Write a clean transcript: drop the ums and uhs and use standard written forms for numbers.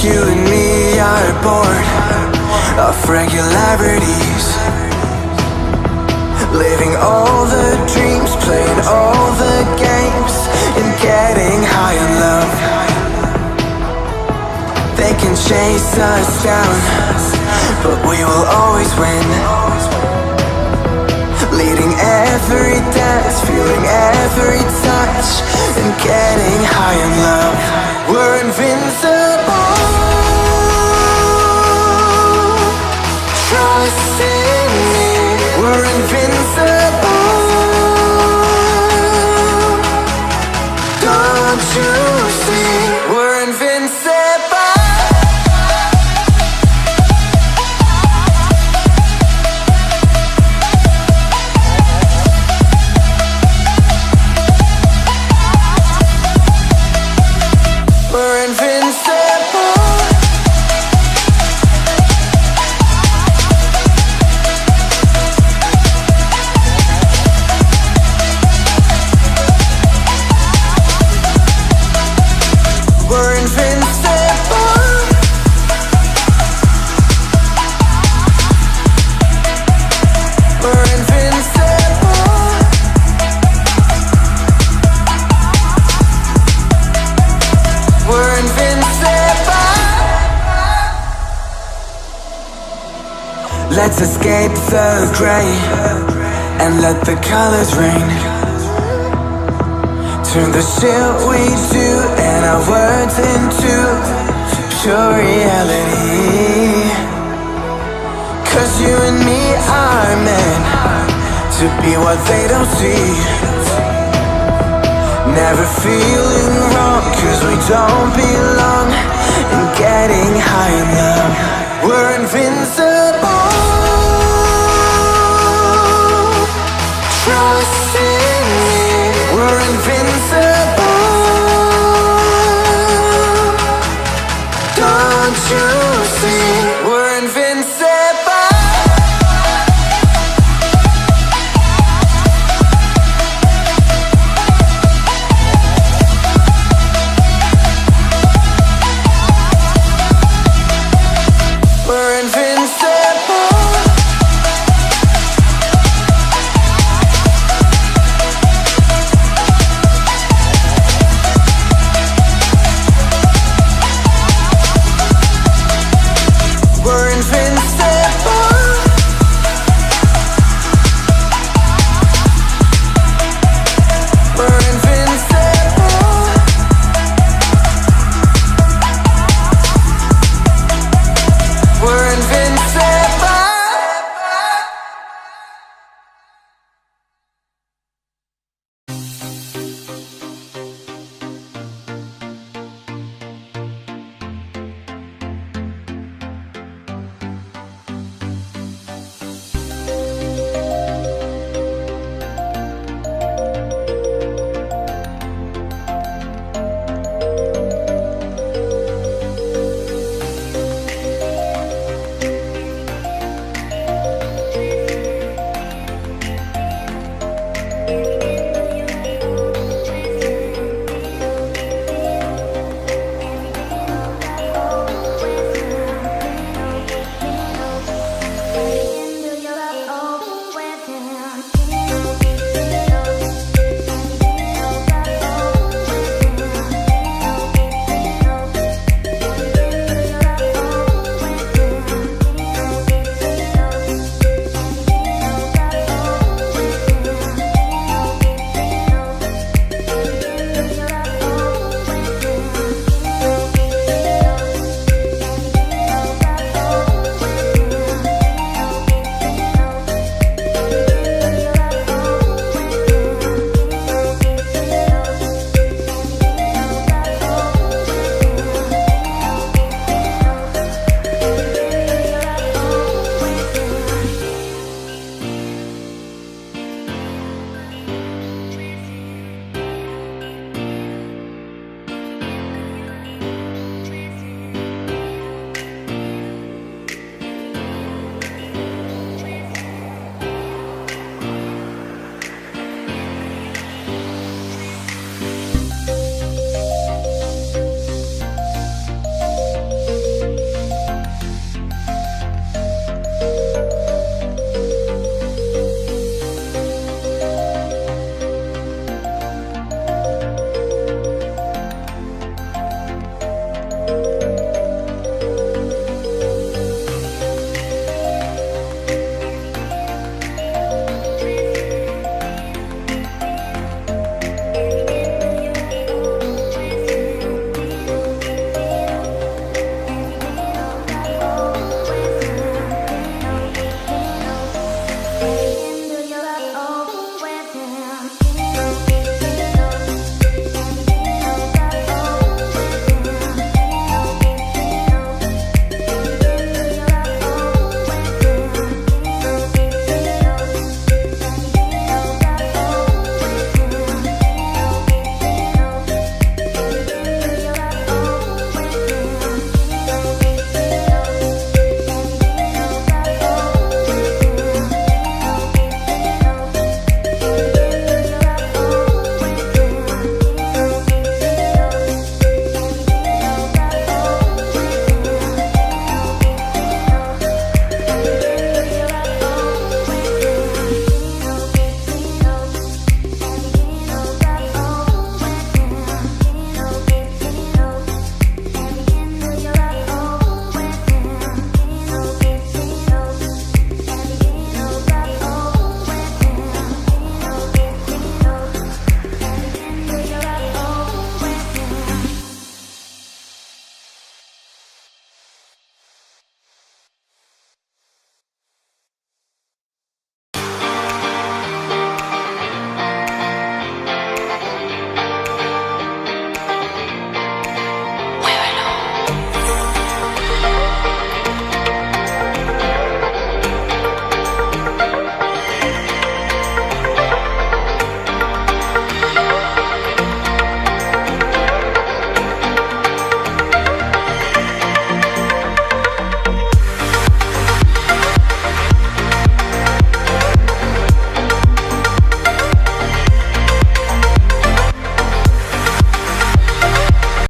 You and me are bored of regularities, living all the dreams, playing all the games, and getting high on love. They can chase us down, but we will always win. Leading every dance, feeling every touch, and getting high on love. We're invincible. Trust in me. We're invincible. Don't you see? We're invincible. We're invincible. We're invincible. We're invincible. We're invincible. Let's escape the gray and let the colors rain. Turn the shit we do and our words into pure reality. 'Cause you and me are meant to be what they don't see. Never feeling wrong 'cause we don't belong, and getting high in love. We're invincible.